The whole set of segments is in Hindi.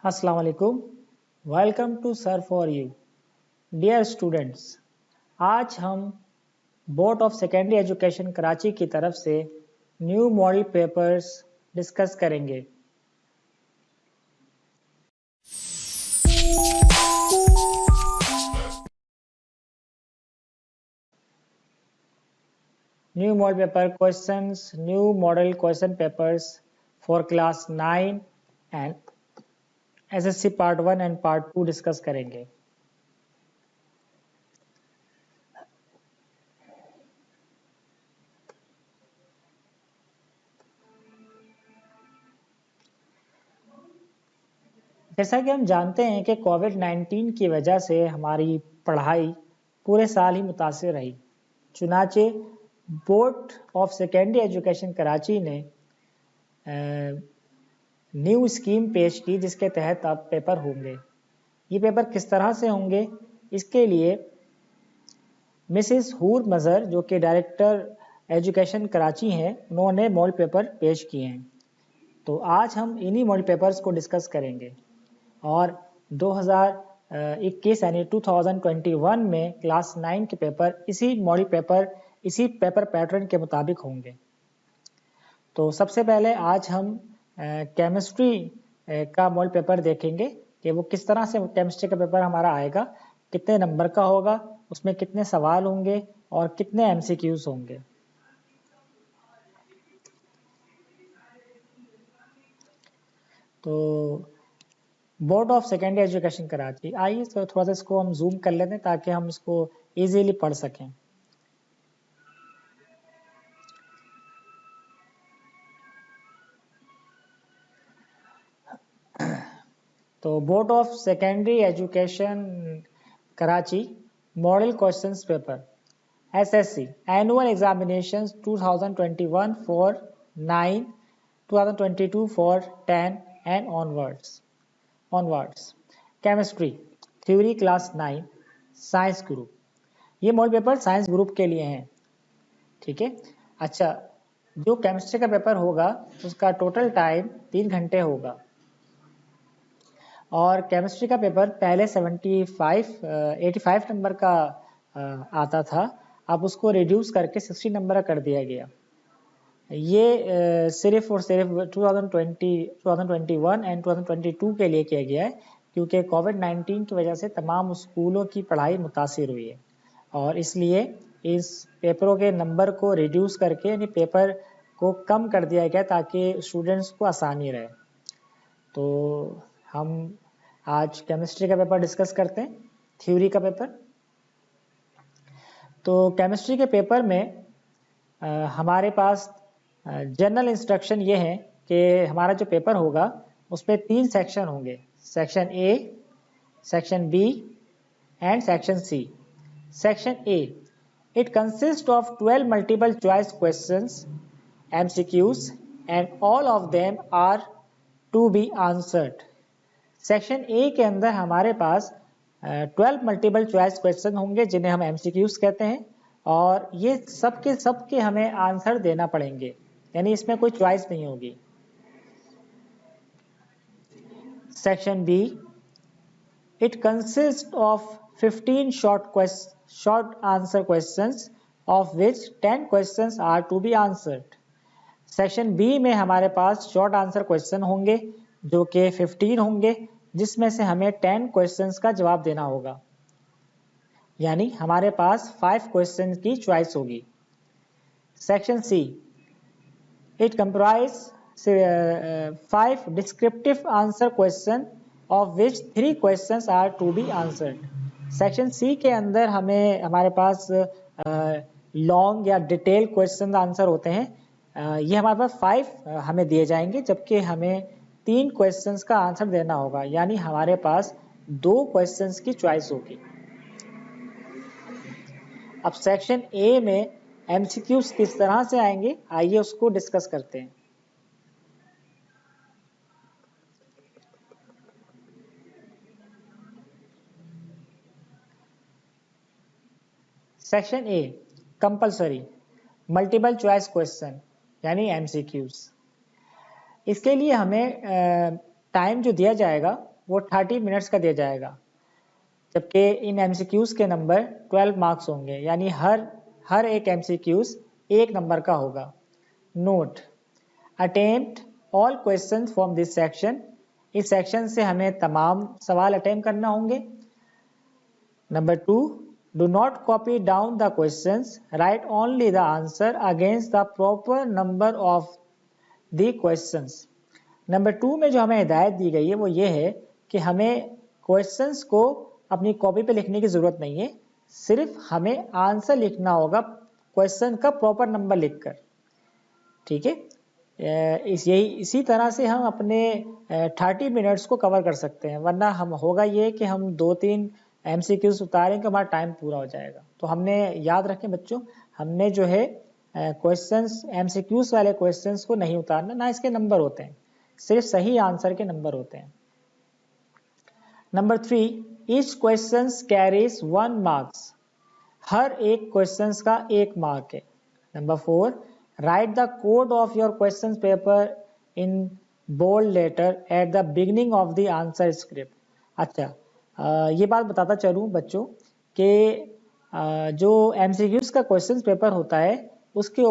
अस्सलाम वालेकुम। Welcome to sir for you. Dear students, आज हम board of secondary education Karachi की तरफ से न्यू मॉडल पेपर्स डिस्कस करेंगे। New model paper questions, new model question papers for class 9 and SSC part 1 and part 2 discuss करेंगे। जैसा कि हम जानते हैं कि कोविड-19 की वजह से हमारी पढ़ाई पूरे साल ही मुतासिर रही। चुनाचे board of secondary education Karachi ने न्यू स्कीम पेश की जिसके तहत अब पेपर होंगे। ये पेपर किस तरह से होंगे, इसके लिए मिसिस हूर मज़हर जो कि डायरेक्टर एजुकेशन कराची हैं, उन्होंने मॉडल पेपर पेश किए हैं। तो आज हम इन्हीं मॉडल पेपर्स को डिस्कस करेंगे और 2021 यानी 2021 में क्लास 9 के पेपर इसी मॉडल पेपर, इसी पेपर पैटर्न के मुताबिक होंगे। तो सबसे पहले आज हम केमिस्ट्री का मॉडल पेपर देखेंगे कि वो किस तरह से केमिस्ट्री का पेपर हमारा आएगा, कितने नंबर का होगा, उसमें कितने सवाल होंगे और कितने एमसीक्यूज होंगे। तो board of secondary education Karachi, आइए तो थोड़ा सा इसको हम जूम कर लेते हैं ताकि हम इसको इजीली पढ़ सकें। तो board of secondary education Karachi model questions paper SSC annual examinations 2021 for 9, 2022 for 10 and onwards. Chemistry theory class 9 science group, ये मॉडल पेपर साइंस ग्रुप के लिए हैं। ठीक है, अच्छा, जो केमिस्ट्री का पेपर होगा उसका टोटल टाइम 3 घंटे होगा और केमिस्ट्री का पेपर पहले 85 नंबर का आता था, अब उसको रिड्यूस करके 60 नंबर कर दिया गया। ये सिर्फ और सिर्फ 2021 एंड 2022 के लिए किया गया है क्योंकि कोविड-19 की वजह से तमाम स्कूलों की पढ़ाई मुतासिर हुई है और इसलिए इस पेपरों के नंबर को रिड्यूस करके यानी पेपर को कम कर दिया गया ताकि स्टूडेंट्स को आसानी रहे। तो हम आज केमिस्ट्री का पेपर डिस्कस करते हैं, थ्योरी का पेपर। तो केमिस्ट्री के पेपर में हमारे पास जनरल इंस्ट्रक्शन ये है कि हमारा जो पेपर होगा उसमें 3 सेक्शन होंगे, section A, section B and section C. Section A, it consists of 12 multiple choice questions MCQs and all of them are to be answered। Section A के अंदर हमारे पास 12 मल्टीपल चॉइस क्वेश्चन होंगे जिन्हें हम MCQs कहते हैं और ये सबके हमें आंसर देना पड़ेंगे, यानी इसमें कोई चॉइस नहीं होगी। Section B, it consists of 15 short answer questions of which 10 questions are to be answered। Section B में हमारे पास शॉर्ट आंसर क्वेश्चन होंगे जो कि 15 होंगे जिसमें से हमें 10 क्वेश्चंस का जवाब देना होगा, यानी हमारे पास 5 क्वेश्चन की चॉइस होगी। Section C, it comprise 5 descriptive answer question of which 3 questions are to be answered. Section C के अंदर हमारे पास लॉन्ग या डिटेल क्वेश्चन आंसर होते हैं, ये हमारे पास 5 हमें दिए जाएंगे जबकि हमें 3 क्वेश्चंस का आंसर देना होगा, यानी हमारे पास 2 क्वेश्चंस की चॉइस होगी। अब सेक्शन ए में एमसीक्यूज किस तरह से आएंगे, आइए उसको डिस्कस करते हैं। Section A compulsory multiple choice question यानी एमसीक्यूज। इसके लिए हमें टाइम जो दिया जाएगा वो 30 मिनट्स का दिया जाएगा, जबकि इन MCQs के नंबर 12 मार्क्स होंगे, यानी हर एक MCQs 1 नंबर का होगा। Note, attempt all question from this section, इस सेक्शन से हमें तमाम सवाल अटेम्प्ट करना होंगे। Number 2, do not copy down the questions, right only the answer against the proper number of the questions. Number 2 में जो हमें हिदायत दी गई है वो ये है कि हमें क्वेश्चंस को अपनी कॉपी पे लिखने की ज़रूरत नहीं है, सिर्फ हमें आंसर लिखना होगा क्वेश्चन का प्रॉपर नंबर लिखकर। ठीक है, इसी तरह से हम अपने 30 मिनट्स को कवर कर सकते हैं, वरना हम होगा ये कि हम 2-3 MCQs उतारें कि हमारा टाइम पूरा हो जाएगा। तो हमने याद रखें बच्चों, हमने जो है क्वेश्चंस MCQs वाले क्वेश्चंस को नहीं उतारना, ना इसके नंबर होते हैं, सिर्फ सही आंसर के नंबर होते हैं। Number 3, each question carries 1 marks, हर एक क्वेश्चंस का 1 मार्क है। Number 4, write the code of your question paper in bold letter at the beginning of the answer script. अच्छा, ये बात बताता चलूँ बच्चों कि जो MCQs का क्वेश्चन पेपर होता है उसके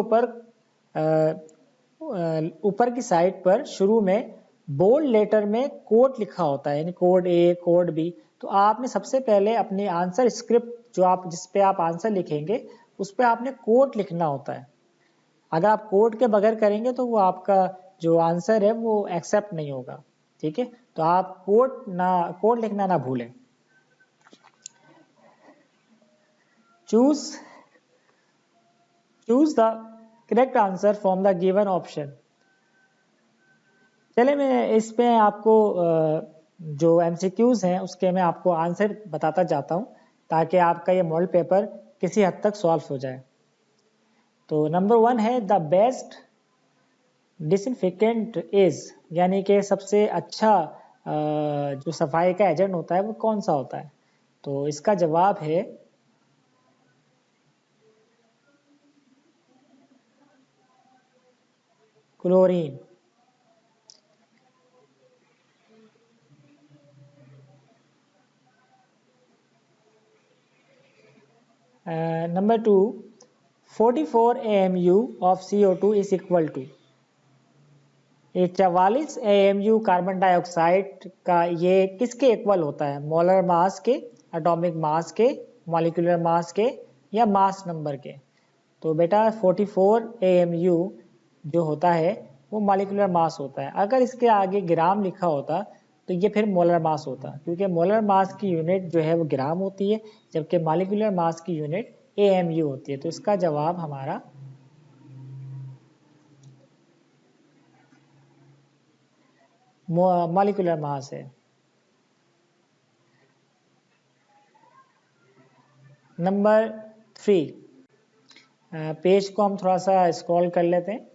ऊपर की साइड पर शुरू में बोल्ड लेटर में कोड लिखा होता है, यानी कोड A, कोड B। तो आपने सबसे पहले अपनी आंसर स्क्रिप्ट जो आप जिस पे आप आंसर लिखेंगे उस पे आपने कोड लिखना होता है। अगर आप कोड के बगैर करेंगे तो वो आपका जो आंसर है वो एक्सेप्ट नहीं होगा। ठीक है, तो आप कोड लिखना ना भूलें। Choose the correct answer from the given option. चले मैं इस पे आपको जो MCQs हैं उसके मैं आपको आंसर बताता जाता हूँ, ताकि आपका ये मॉडल पेपर किसी हद तक सॉल्व हो जाए। तो नंबर 1 है द बेस्ट डिसइंफेक्टेंट इज, यानी कि सबसे अच्छा जो सफाई का एजेंट होता है वो कौन सा होता है। तो इसका जवाब है chlorine. Number 2, 44 AMU of CO2 is equal to, ये 44 AMU कार्बन डाइऑक्साइड का ये किसके इक्वल होता है, मोलर मास के, एटॉमिक मास के, मॉलिक्यूलर मास के, या मास नंबर के। तो बेटा 44 AMU जो होता है वो मॉलिक्यूलर मास होता है। अगर इसके आगे ग्राम लिखा होता तो ये फिर मोलर मास होता, क्योंकि मोलर मास की यूनिट जो है वो ग्राम होती है, जबकि मॉलिक्यूलर मास की यूनिट AMU होती है। तो इसका जवाब हमारा मॉलिक्यूलर मास है। नंबर 3, पेज को हम थोड़ा सा स्क्रॉल कर लेते हैं।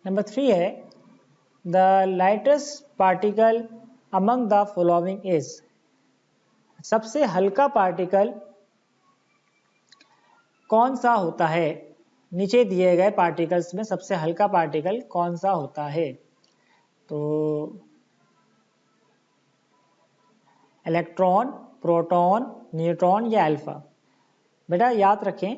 नंबर 3 है the lightest particle among the following is, सबसे हल्का पार्टिकल कौन सा होता है, नीचे दिए गए पार्टिकल्स में सबसे हल्का पार्टिकल कौन सा होता है। तो इलेक्ट्रॉन, प्रोटॉन, न्यूट्रॉन या अल्फा। बेटा याद रखें,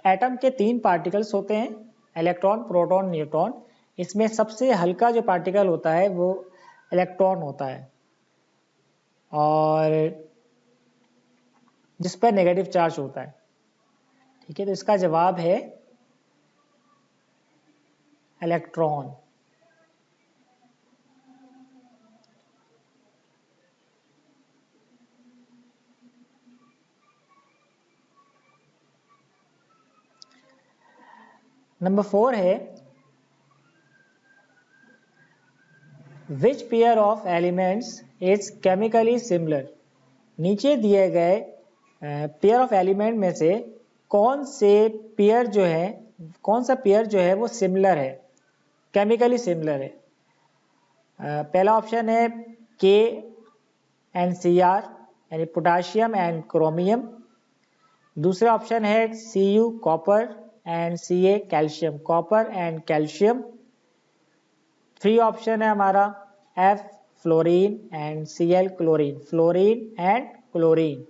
एटम के 3 पार्टिकल्स होते हैं, इलेक्ट्रॉन, प्रोटॉन, न्यूट्रॉन। इसमें सबसे हल्का जो पार्टिकल होता है वो इलेक्ट्रॉन होता है, और जिस पर नेगेटिव चार्ज होता है। ठीक है, तो इसका जवाब है इलेक्ट्रॉन। नंबर 4 है which pair of elements is chemically similar, नीचे दिए गए पेयर ऑफ एलिमेंट में से कौन सा पेयर जो है वो सिमिलर है, केमिकली सिमिलर है। पहला ऑप्शन है KNCr यानी पोटाशियम एंड क्रोमियम। दूसरा ऑप्शन है Cu copper and Ca calcium, copper and calcium. 3 option है हमारा F fluorine and Cl chlorine, fluorine and chlorine.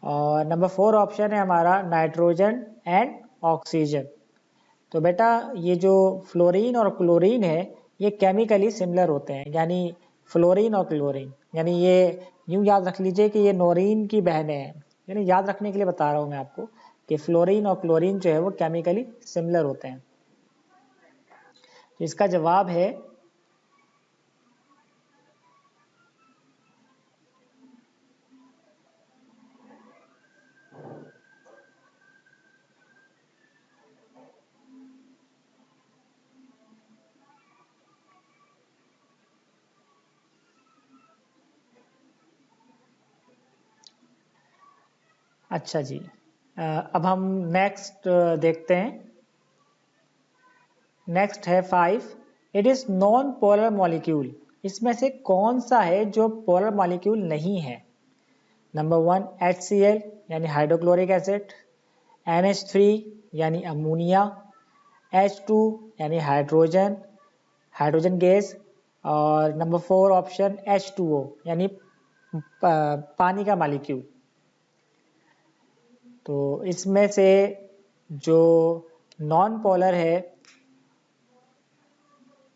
और नंबर 4 ऑप्शन है हमारा नाइट्रोजन एंड ऑक्सीजन। तो बेटा ये जो फ्लोरीन और क्लोरीन है ये केमिकली सिमिलर होते हैं, यानी फ्लोरीन और क्लोरीन, यानी ये यूँ याद रख लीजिए कि ये नोरीन की बहनें हैं, यानी याद रखने के लिए बता रहा हूँ मैं आपको कि फ्लोरीन और क्लोरीन जो है वो केमिकली सिमिलर होते हैं। तो इसका जवाब है अच्छा जी। अब हम नेक्स्ट देखते हैं। नेक्स्ट है 5, it is non polar molecule. इसमें से कौन सा है जो पोलर मॉलिक्यूल नहीं है? नंबर 1 HCl यानी हाइड्रोक्लोरिक एसिड, NH3 यानी अमोनिया, H2 यानी हाइड्रोजन, हाइड्रोजन गैस, और नंबर 4 ऑप्शन H2O यानी पानी का मॉलिक्यूल। तो इसमें से जो नॉन पोलर है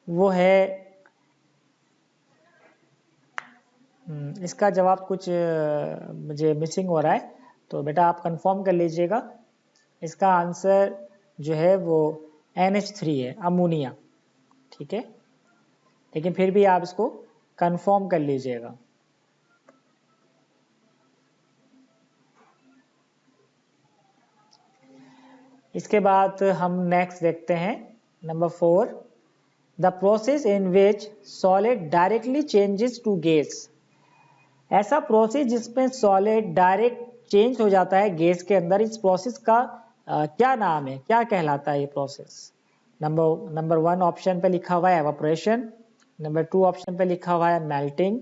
वो है, इसका जवाब कुछ मुझे मिसिंग हो रहा है, तो बेटा आप कंफर्म कर लीजिएगा। इसका आंसर जो है वो NH3 है, अमोनिया। ठीक है, लेकिन फिर भी आप इसको कंफर्म कर लीजिएगा। इसके बाद हम नेक्स्ट देखते हैं number 4, the process in which solid directly changes to gas. ऐसा प्रोसेस जिसमें सॉलिड डायरेक्ट चेंज हो जाता है गैस के अंदर, इस प्रोसेस का क्या नाम है, क्या कहलाता है ये प्रोसेस? नंबर 1 ऑप्शन पे लिखा हुआ है एवापोरेशन, नंबर 2 ऑप्शन पे लिखा हुआ है मेल्टिंग,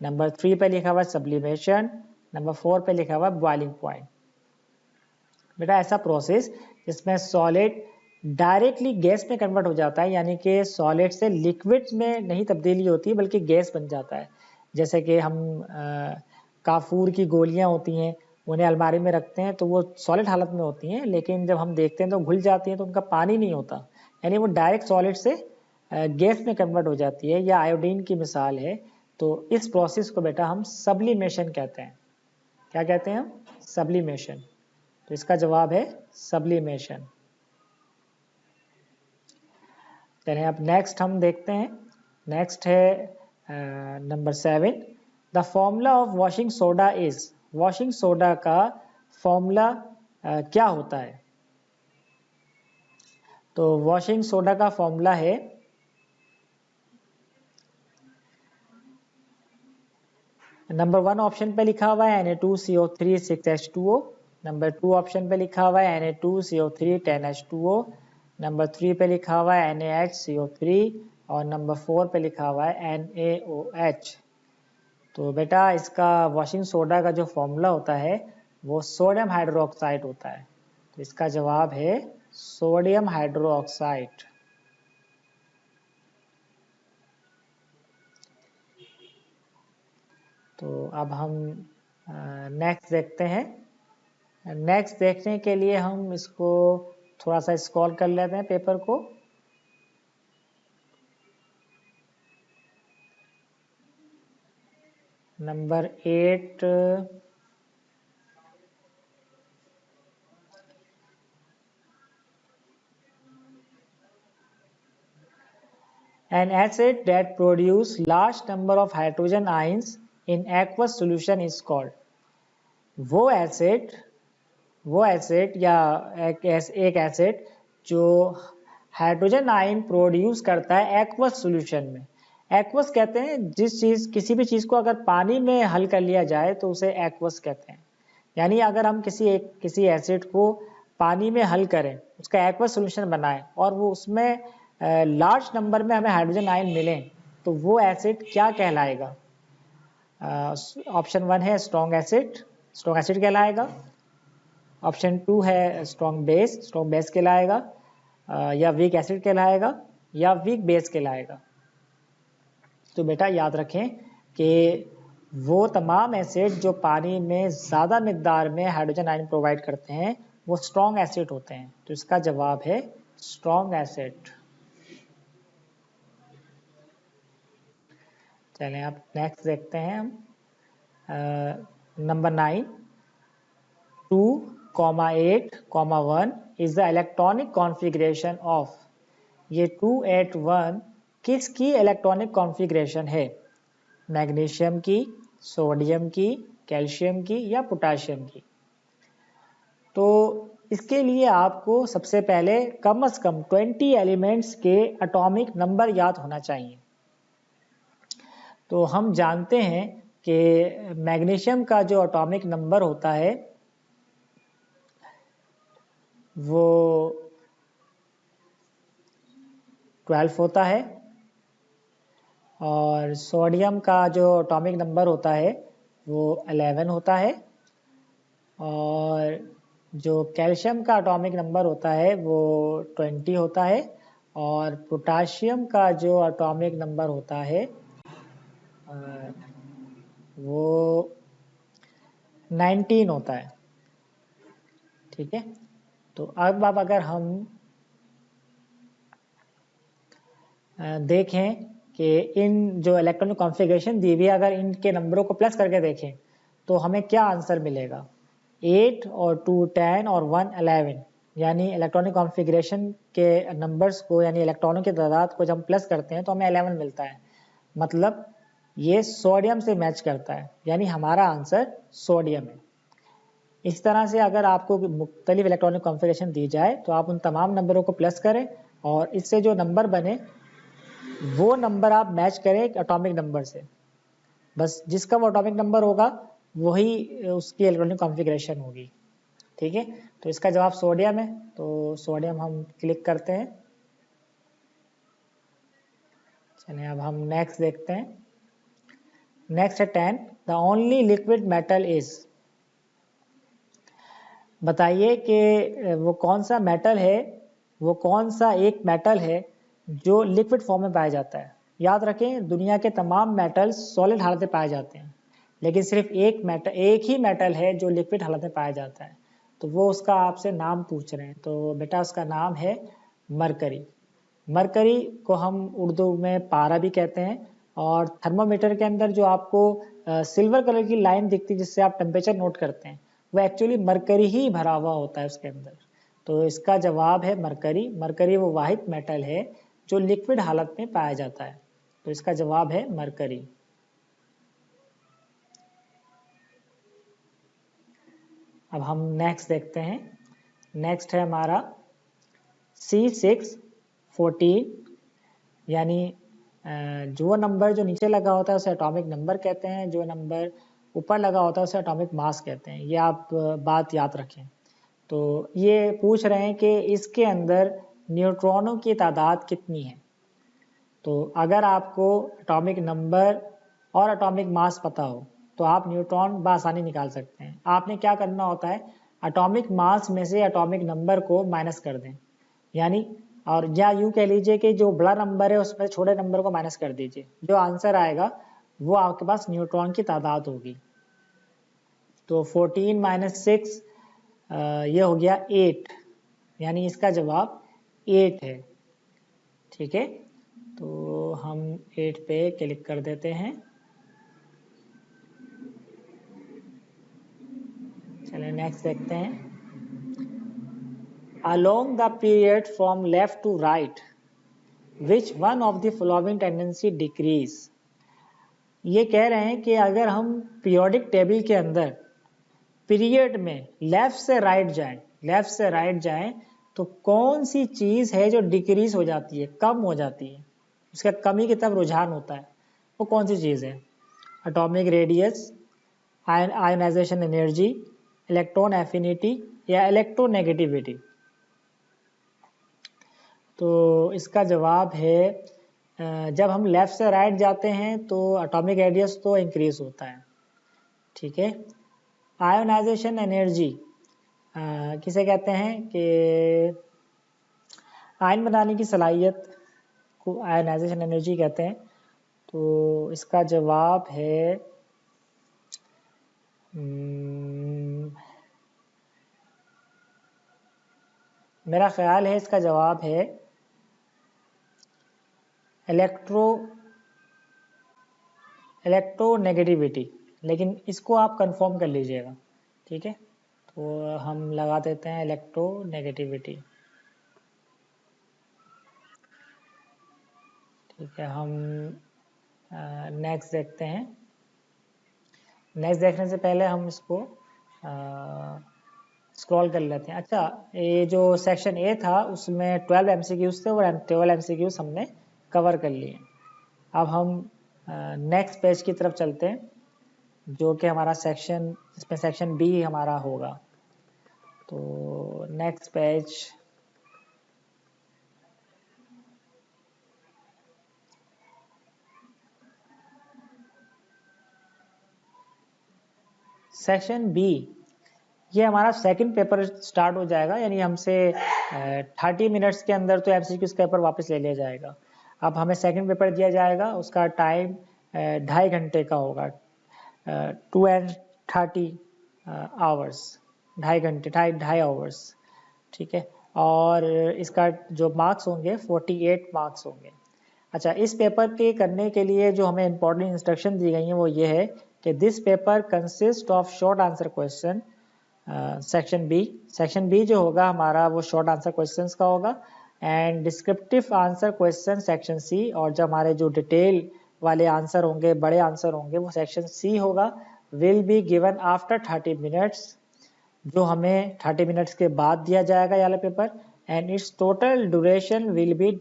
नंबर 3 पे लिखा हुआ है सब्लिमेशन, नंबर 4 पे लिखा हुआ है बॉइलिंग पॉइंट। बेटा ऐसा प्रोसेस जिसमें सॉलिड डायरेक्टली गैस में कन्वर्ट हो जाता है, यानी कि सॉलिड से लिक्विड में नहीं तब्दीली होती बल्कि गैस बन जाता है। जैसे कि हम काफूर की गोलियां होती हैं, उन्हें अलमारी में रखते हैं तो वो सॉलिड हालत में होती हैं, लेकिन जब हम देखते हैं तो घुल जाती हैं तो उनका पानी नहीं होता, यानी वो डायरेक्ट सॉलिड से गैस में कन्वर्ट हो जाती है, या आयोडीन की मिसाल है। तो इस प्रोसेस को बेटा हम सब्लिमेशन कहते हैं। क्या कहते हैं हम? सब्लिमेशन। तो इसका जवाब है सब्लिमेशन। चलिए अब नेक्स्ट हम देखते हैं। नेक्स्ट है number 7, the formula of washing soda is. Washing soda का फॉर्मूला क्या होता है? तो वॉशिंग सोडा का फॉर्मूला है नंबर 1 ऑप्शन पे लिखा हुआ है Na2CO3 6H2O, नंबर 2 ऑप्शन पे लिखा हुआ है Na2CO3 10H2O, नंबर 3 पे लिखा हुआ है NaHCO3 और नंबर 4 पे लिखा हुआ है NaOH। तो बेटा इसका वॉशिंग सोडा का जो फॉर्मूला होता है वो सोडियम हाइड्रोक्साइड होता है। तो इसका जवाब है सोडियम हाइड्रोक्साइड। तो अब हम नेक्स्ट देखते हैं। नेक्स्ट देखने के लिए हम इसको थोड़ा सा स्क्रॉल कर लेते हैं पेपर को। Number 8, an acid that produce large number of hydrogen ions in aqueous solution is called। वो एसिड या एक एसिड जो हाइड्रोजन आयन प्रोड्यूस करता है एक्वस सॉल्यूशन में। एक्वस कहते हैं जिस चीज, किसी भी चीज को अगर पानी में हल कर लिया जाए तो उसे एक्वस कहते हैं। यानी अगर हम किसी एसिड को पानी में हल करें, उसका एक्वस सॉल्यूशन बनाएं और वो उसमें लार्ज नंबर में हमें हाइड्रोजन आयन मिलें, तो वो एसिड क्या कहलाएगा? ऑप्शन 1 है स्ट्रॉन्ग एसिड कहलाएगा, ऑप्शन 2 है स्ट्रॉन्ग बेस कहलाएगा, या वीक एसिड कहलाएगा, या वीक बेस कहलाएगा। तो बेटा याद रखें कि वो तमाम एसिड जो पानी में ज़्यादा मिकदार में हाइड्रोजन आयन प्रोवाइड करते हैं वो स्ट्रॉन्ग एसिड होते हैं। तो इसका जवाब है स्ट्रॉन्ग एसिड। चलें अब नेक्स्ट देखते हैं हम। Number 9, 2,8,1 is the electronic configuration of. ये 281 किसकी इलेक्ट्रॉनिक कॉन्फ़िगरेशन है? मैग्नीशियम की, सोडियम की, कैल्शियम की या पोटाशियम की? तो इसके लिए आपको सबसे पहले कम से कम 20 एलिमेंट्स के एटॉमिक नंबर याद होना चाहिए। तो हम जानते हैं कि मैग्नीशियम का जो एटॉमिक नंबर होता है वो 12 होता है, और सोडियम का जो एटॉमिक नंबर होता है वो 11 होता है, और जो कैल्शियम का एटॉमिक नंबर होता है वो 20 होता है, और पोटाशियम का जो एटॉमिक नंबर होता है वो 19 होता है। ठीक है, तो अब अगर हम देखें कि इन जो इलेक्ट्रॉनिक कॉन्फ़िगरेशन दी हुई है, अगर इनके नंबरों को प्लस करके देखें तो हमें क्या आंसर मिलेगा? 8 और 2 10 और 1 11, यानी इलेक्ट्रॉनिक कॉन्फ़िगरेशन के नंबर्स को यानी इलेक्ट्रॉनों की तादाद को जब हम प्लस करते हैं तो हमें 11 मिलता है। मतलब ये सोडियम से मैच करता है, यानी हमारा आंसर सोडियम है। इस तरह से अगर आपको मुख्तलिफ इलेक्ट्रॉनिक कॉन्फ़िगरेशन दी जाए तो आप उन तमाम नंबरों को प्लस करें और इससे जो नंबर बने वो नंबर आप मैच करें एटॉमिक नंबर से। बस जिसका वो एटॉमिक नंबर होगा वही उसकी इलेक्ट्रॉनिक कॉन्फ़िगरेशन होगी। ठीक है, तो इसका जवाब सोडियम है, तो सोडियम हम क्लिक करते हैं। चलिए अब हम नेक्स्ट देखते हैं। नेक्स्ट है 10, the only liquid metal is. बताइए कि वो कौन सा मेटल है, वो कौन सा एक मेटल है जो लिक्विड फॉर्म में पाया जाता है। याद रखें दुनिया के तमाम मेटल सॉलिड हालत में पाए जाते हैं, लेकिन सिर्फ एक ही मेटल है जो लिक्विड हालत में पाया जाता है। तो वो उसका आपसे नाम पूछ रहे हैं, तो बेटा उसका नाम है मरकरी। मरकरी को हम उर्दू में पारा भी कहते हैं, और थर्मामीटर के अंदर जो आपको सिल्वर कलर की लाइन दिखती है जिससे आप टेम्परेचर नोट करते हैं वो एक्चुअली मरकरी ही भरा हुआ होता है उसके अंदर। तो इसका जवाब है मरकरी। मरकरी वो वाहिद मेटल है जो लिक्विड हालत में पाया जाता है, तो इसका जवाब है मरकरी। अब हम नेक्स्ट देखते हैं। नेक्स्ट है हमारा C614, यानी जो नंबर जो नीचे लगा होता है उसे एटॉमिक नंबर कहते हैं, जो नंबर ऊपर लगा होता है उसे एटॉमिक मास कहते हैं। ये आप बात याद रखें। तो ये पूछ रहे हैं कि इसके अंदर न्यूट्रॉनों की तादाद कितनी है। तो अगर आपको एटॉमिक नंबर और एटॉमिक मास पता हो तो आप न्यूट्रॉन बआसानी निकाल सकते हैं। आपने क्या करना होता है, एटॉमिक मास में से एटॉमिक नंबर को माइनस कर दें, यानी और या यूँ कह लीजिए कि जो बड़ा नंबर है उसमें छोटे नंबर को माइनस कर दीजिए। जो आंसर आएगा वो आपके पास न्यूट्रॉन की तादाद होगी। तो 14 माइनस 6 ये हो गया 8, यानी इसका जवाब 8 है। ठीक है, तो हम 8 पे क्लिक कर देते हैं। चलिए नेक्स्ट देखते हैं। Along the period from left to right, which one of the following tendency decrease? ये कह रहे हैं कि अगर हम पीरियोडिक टेबल के अंदर पीरियड में लेफ्ट से राइट जाएं तो कौन सी चीज़ है जो डिक्रीज हो जाती है, कम हो जाती है, उसका कमी की तरफ रुझान होता है, वो कौन सी चीज़ है? Atomic radius, ionization energy, electron affinity या इलेक्ट्रोनेगेटिविटी? तो इसका जवाब है जब हम लेफ़्ट से राइट जाते हैं तो एटॉमिक रेडियस तो इंक्रीज होता है। ठीक है, आयोनाइजेशन एनर्जी किसे कहते हैं कि आयन बनाने की सलाहियत को आयनाइजेशन एनर्जी कहते हैं। तो इसका जवाब है मेरा ख्याल है इसका जवाब है इलेक्ट्रोनेगेटिविटी, लेकिन इसको आप कंफर्म कर लीजिएगा, ठीक है। तो हम लगा देते हैं इलेक्ट्रोनेगेटिविटी, ठीक है। हम नेक्स्ट देखते हैं। नेक्स्ट देखने से पहले हम इसको स्क्रॉल कर लेते हैं। अच्छा, ये जो सेक्शन ए था उसमें 12 MCQs थे और 12 MCQs हमने कवर कर लिए। अब हम नेक्स्ट पेज की तरफ चलते हैं, जो कि हमारा सेक्शन, इसमें सेक्शन बी हमारा होगा। तो नेक्स्ट पेज, सेक्शन बी, ये हमारा सेकंड पेपर स्टार्ट हो जाएगा, यानी हमसे 30 मिनट्स के अंदर तो MCQs पेपर वापस ले लिया जाएगा। अब हमें सेकंड पेपर दिया जाएगा, उसका टाइम 2.5 घंटे का होगा, 2:30 आवर्स, 2.5 घंटे, 2.5 आवर्स, ठीक है। और इसका जो मार्क्स होंगे 48 मार्क्स होंगे। अच्छा, इस पेपर के करने के लिए जो हमें इंपॉर्टेंट इंस्ट्रक्शन दी गई हैं वो ये है कि this paper consist of short answer question. Section B जो होगा हमारा वो शॉर्ट आंसर क्वेश्चंस का होगा, and descriptive answer question section C, और जो हमारे जो डिटेल वाले आंसर होंगे, बड़े आंसर होंगे, वो सेक्शन सी होगा। Will be given after 30 minutes, जो हमें 30 मिनट्स के बाद दिया जाएगा ये वाला paper, and it's total duration will be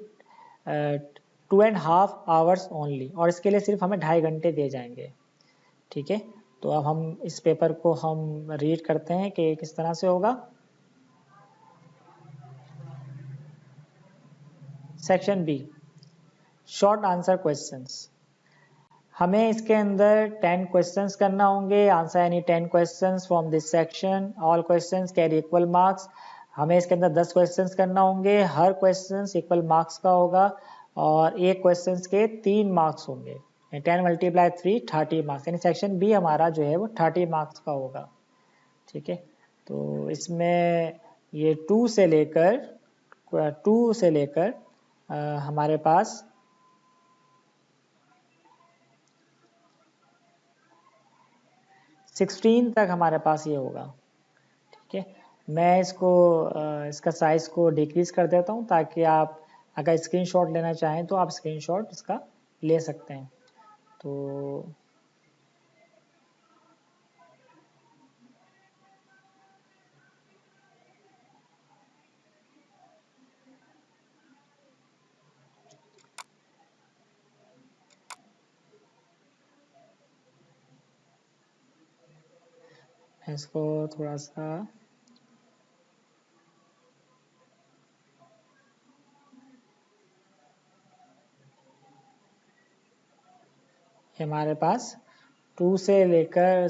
2.5 hours only, और इसके लिए सिर्फ हमें 2.5 घंटे दिए जाएंगे, ठीक है। तो अब हम इस पेपर को हम रीड करते हैं कि किस तरह से होगा। Section B, short answer questions. हमें इसके अंदर 10 क्वेश्चंस करना होंगे, answer any 10 questions from this section, all questions carry equal marks. हमें इसके अंदर 10 क्वेश्चंस करना होंगे, हर क्वेश्चंस इक्वल मार्क्स का होगा, और एक क्वेश्चंस के 3 मार्क्स होंगे। 10 × 3 30 मार्क्स, यानी सेक्शन बी हमारा जो है वो 30 मार्क्स का होगा, ठीक है। तो इसमें ये 2 से लेकर हमारे पास 16 तक हमारे पास ये होगा, ठीक है। मैं इसको इसका साइज को डिक्रीज कर देता हूँ, ताकि आप अगर स्क्रीनशॉट लेना चाहें तो आप स्क्रीनशॉट इसका ले सकते हैं। तो इसको थोड़ा सा हमारे पास 2 से लेकर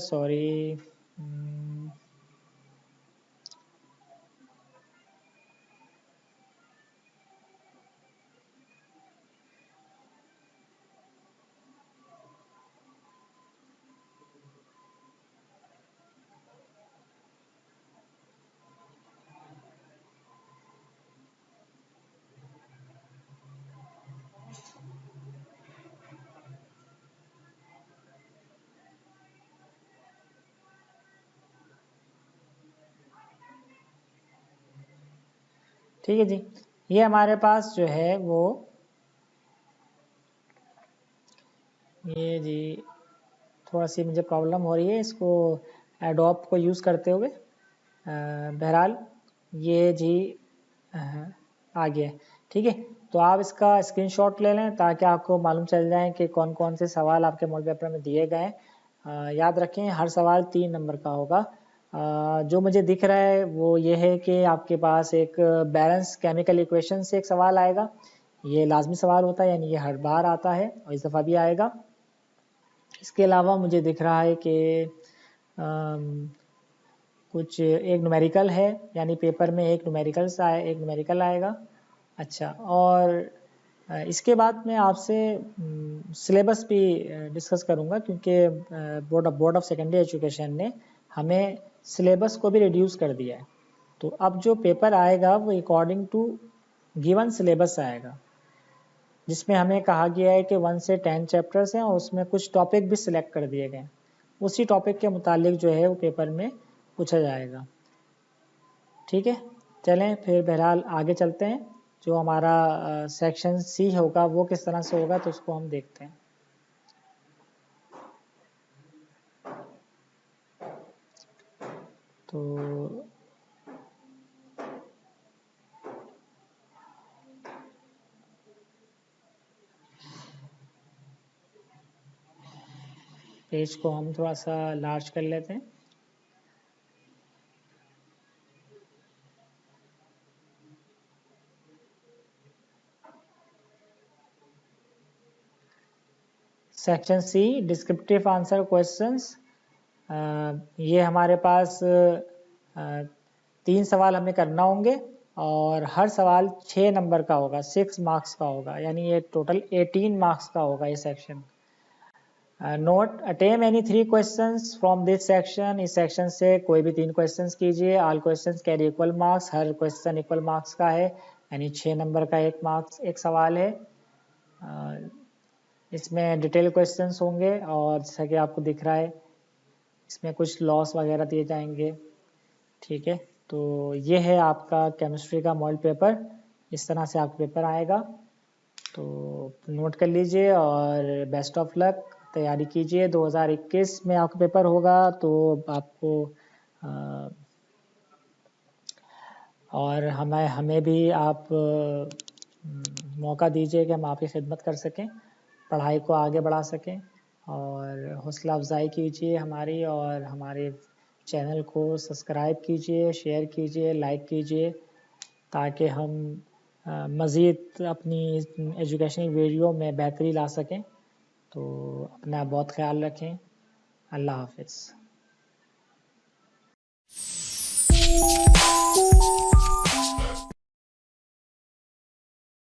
ठीक है जी, ये हमारे पास जो है वो ये जी थोड़ा सी मुझे प्रॉब्लम हो रही है इसको एडोब को यूज़ करते हुए। बहरहाल ये जी आ गया, ठीक है। तो आप इसका स्क्रीनशॉट ले लें ताकि आपको मालूम चल जाए कि कौन कौन से सवाल आपके मॉडल पेपर में दिए गए हैं। याद रखें हर सवाल 3 नंबर का होगा। जो मुझे दिख रहा है वो ये है कि आपके पास एक बैलेंस केमिकल इक्वेशन से एक सवाल आएगा। ये लाजमी सवाल होता है, यानी ये हर बार आता है और इस दफ़ा भी आएगा। इसके अलावा मुझे दिख रहा है कि कुछ एक न्यूमेरिकल है, यानी पेपर में एक न्यूमेरिकल आएगा। अच्छा, और इसके बाद मैं आपसे सिलेबस भी डिस्कस करूंगा, क्योंकि बोर्ड ऑफ सेकेंडरी एजुकेशन ने हमें सिलेबस को भी रिड्यूस कर दिया है। तो अब जो पेपर आएगा वो अकॉर्डिंग टू गिवन सिलेबस आएगा, जिसमें हमें कहा गया है कि 1 से 10 चैप्टर्स हैं और उसमें कुछ टॉपिक भी सिलेक्ट कर दिए गए। उसी टॉपिक के मुतालिक जो है वो पेपर में पूछा जाएगा। ठीक है, चलें फिर बहरहाल आगे चलते हैं। जो हमारा सेक्शन सी होगा वो किस तरह से होगा तो उसको हम देखते हैं। तो पेज को हम थोड़ा सा लार्ज कर लेते हैं। Section C descriptive answer questions. ये हमारे पास 3 सवाल हमें करना होंगे और हर सवाल 6 नंबर का होगा, 6 मार्क्स का होगा, यानी ये टोटल 18 मार्क्स का होगा ये section. Note attempt any 3 questions from this section. इस सेक्शन से कोई भी 3 क्वेश्चंस कीजिए। All questions carry equal marks, हर क्वेश्चन इक्वल मार्क्स का है, यानी 6 नंबर का एक सवाल है। इसमें डिटेल क्वेश्चंस होंगे और जैसा कि आपको दिख रहा है इसमें कुछ लॉस वगैरह दिए जाएंगे। ठीक है, तो ये है आपका केमिस्ट्री का मॉडल पेपर। इस तरह से आपका पेपर आएगा, तो नोट कर लीजिए और बेस्ट ऑफ लक, तैयारी कीजिए। 2021 में आपका पेपर होगा, तो आपको और हमें भी आप मौका दीजिए कि हम आपकी खिदमत कर सकें, पढ़ाई को आगे बढ़ा सकें, और हौसला अफजाई कीजिए हमारी, और हमारे चैनल को सब्सक्राइब कीजिए, शेयर कीजिए, लाइक कीजिए, ताकि हम मज़ीद अपनी एजुकेशनल वीडियो में बेहतरी ला सकें। तो अपना बहुत ख्याल रखें। अल्लाह हाफ़िज़।